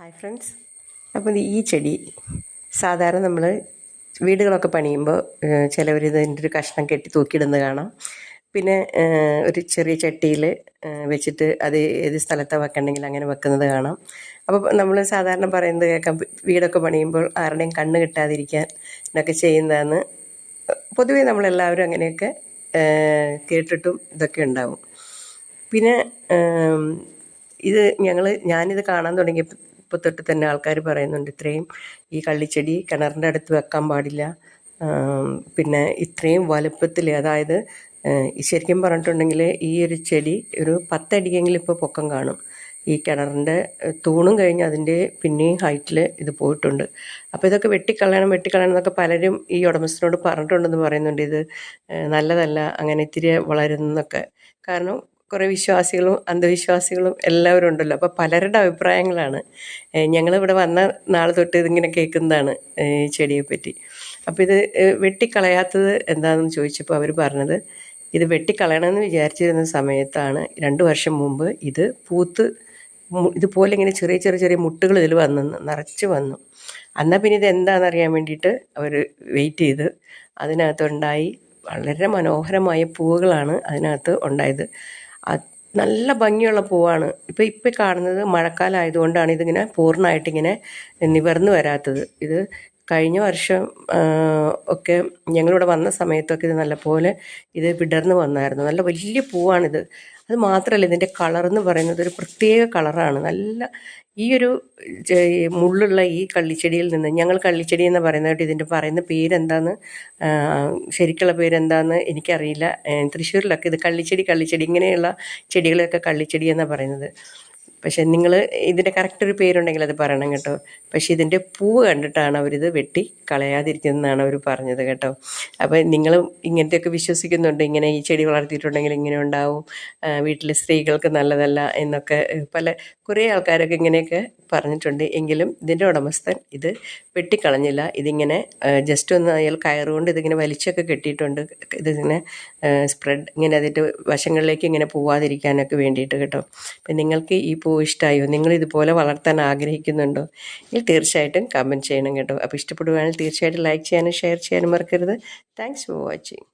Hi friends, അപ്പോൾ ഈ ചെടി സാധാരണ നമ്മൾ വീടുകളൊക്കെ പണിയുമ്പോൾ ചിലവർ ഇതിൻ്റെ ഒരു കഷ്ണം കെട്ടി തൂക്കിയിടുന്നത് കാണാം. പിന്നെ ഒരു ചെറിയ ചട്ടിയിൽ വെച്ചിട്ട് അത് ഏത് സ്ഥലത്താണ് വെക്കണമെങ്കിൽ അങ്ങനെ വെക്കുന്നത് കാണാം. അപ്പോൾ നമ്മൾ സാധാരണ പറയുന്നത് കേൾക്കാം, വീടൊക്കെ പണിയുമ്പോൾ ആരുടെയും കണ്ണ് കിട്ടാതിരിക്കാൻ എന്നൊക്കെ ചെയ്യുന്നതാണ്. പൊതുവേ നമ്മളെല്ലാവരും അങ്ങനെയൊക്കെ കേട്ടിട്ടും ഇതൊക്കെ ഉണ്ടാവും. പിന്നെ ഞാനിത് കാണാൻ തുടങ്ങിയപ്പോൾ തൊട്ട് തന്നെ ആൾക്കാർ പറയുന്നുണ്ട്, ഇത്രയും ഈ കള്ളിച്ചെടി കിണറിൻ്റെ അടുത്ത് വെക്കാൻ പാടില്ല. പിന്നെ ഇത്രയും വലുപ്പത്തിൽ, അതായത് ശരിക്കും പറഞ്ഞിട്ടുണ്ടെങ്കിൽ ഈ ഒരു ചെടി ഒരു 10 അടിയെങ്കിലും ഇപ്പോൾ പൊക്കം കാണും. ഈ കിണറിൻ്റെ തൂണും കഴിഞ്ഞ് അതിൻ്റെ പിന്നെയും ഹൈറ്റിൽ ഇത് പോയിട്ടുണ്ട്. അപ്പോൾ ഇതൊക്കെ വെട്ടിക്കളയണം എന്നൊക്കെ പലരും ഈ ഉടമസ്ഥനോട് പറഞ്ഞിട്ടുണ്ടെന്ന് പറയുന്നുണ്ട്. ഇത് നല്ലതല്ല, അങ്ങനെ ഇത്തിരി വളരുന്നൊക്കെ. കാരണം കുറേ വിശ്വാസികളും അന്ധവിശ്വാസികളും എല്ലാവരും ഉണ്ടല്ലോ. അപ്പോൾ പലരുടെ അഭിപ്രായങ്ങളാണ്. ഞങ്ങളിവിടെ വന്ന നാൾ തൊട്ട് ഇതിങ്ങനെ കേൾക്കുന്നതാണ് ഈ ചെടിയെപ്പറ്റി. അപ്പോൾ ഇത് വെട്ടിക്കളയാത്തത് എന്താണെന്ന് ചോദിച്ചപ്പോൾ അവർ പറഞ്ഞത്, ഇത് വെട്ടിക്കളയണമെന്ന് വിചാരിച്ചിരുന്ന സമയത്താണ് 2 വർഷം മുമ്പ് ഇത് പൂത്ത് ഇതുപോലെ ഇങ്ങനെ ചെറിയ മുട്ടുകൾ ഇതിൽ നിറച്ച് വന്നു. എന്നാൽ പിന്നെ ഇത് എന്താണെന്നറിയാൻ വേണ്ടിയിട്ട് അവർ വെയിറ്റ് ചെയ്ത് അതിനകത്തുണ്ടായി വളരെ മനോഹരമായ പൂവുകളാണ് അതിനകത്ത് ഉണ്ടായത്. നല്ല ഭംഗിയുള്ള പൂവാണ്. ഇപ്പം കാണുന്നത് മഴക്കാലമായതുകൊണ്ടാണ് ഇതിങ്ങനെ പൂർണ്ണമായിട്ടിങ്ങനെ നിവർന്നു വരാത്തത്. ഇത് കഴിഞ്ഞ വർഷം ഒക്കെ ഞങ്ങളിവിടെ വന്ന സമയത്തൊക്കെ ഇത് നല്ലപോലെ ഇത് വിടർന്ന് വന്നായിരുന്നു. നല്ല വലിയ പൂവാണിത്. അത് മാത്രമല്ല, ഇതിൻ്റെ കളറെന്ന് പറയുന്നത് ഒരു പ്രത്യേക കളറാണ്. നല്ല ഈ ഒരു മുള്ളുള്ള ഈ കള്ളിച്ചെടിയിൽ നിന്ന്, ഞങ്ങൾ കള്ളിച്ചെടി എന്ന് പറയുന്നതായിട്ട് ഇതിൻ്റെ പറയുന്ന പേരെന്താന്ന്, ശരിക്കുള്ള പേരെന്താന്ന് എനിക്കറിയില്ല. തൃശ്ശൂരിലൊക്കെ ഇത് കള്ളിച്ചെടി ഇങ്ങനെയുള്ള ചെടികളൊക്കെ കള്ളിച്ചെടി എന്നാണ് പറയുന്നത്. പക്ഷേ നിങ്ങൾ ഇതിൻ്റെ കറക്റ്റ് ഒരു പേരുണ്ടെങ്കിൽ അത് പറയണം കേട്ടോ. പക്ഷേ ഇതിൻ്റെ പൂവ് കണ്ടിട്ടാണ് അവരിത് വെട്ടി കളയാതിരിക്കുന്നതെന്നാണ് അവർ പറഞ്ഞത് കേട്ടോ. അപ്പോൾ നിങ്ങളും ഇങ്ങനത്തെയൊക്കെ വിശ്വസിക്കുന്നുണ്ട്, ഇങ്ങനെ ഈ ചെടി വളർത്തിയിട്ടുണ്ടെങ്കിൽ ഇങ്ങനെ ഉണ്ടാവും, വീട്ടിലെ സ്ത്രീകൾക്ക് നല്ലതല്ല എന്നൊക്കെ കുറേ ആൾക്കാരൊക്കെ ഇങ്ങനെയൊക്കെ പറഞ്ഞിട്ടുണ്ട്. എങ്കിലും ഇതിൻ്റെ ഉടമസ്ഥൻ ഇത് വെട്ടിക്കളഞ്ഞില്ല. ഇതിങ്ങനെ ജസ്റ്റ് ഒന്ന് അയാൾ കയറുകൊണ്ട് ഇതിങ്ങനെ വലിച്ചൊക്കെ കെട്ടിയിട്ടുണ്ട്. ഇതിങ്ങനെ സ്പ്രെഡ് ഇങ്ങനെ അതിൻ്റെ വശങ്ങളിലേക്ക് ഇങ്ങനെ പോവാതിരിക്കാനൊക്കെ വേണ്ടിയിട്ട് കേട്ടോ. അപ്പം നിങ്ങൾക്ക് ഈ പൂ ഇഷ്ടമായോ? നിങ്ങൾ ഇതുപോലെ വളർത്താൻ ആഗ്രഹിക്കുന്നുണ്ടോ? എങ്കിൽ തീർച്ചയായിട്ടും കമൻറ്റ് ചെയ്യണം കേട്ടോ. അപ്പോൾ ഇഷ്ടപ്പെടുകയാണെങ്കിൽ തീർച്ചയായിട്ടും ലൈക്ക് ചെയ്യാനും ഷെയർ ചെയ്യാനും മറക്കരുത്. Thanks for watching.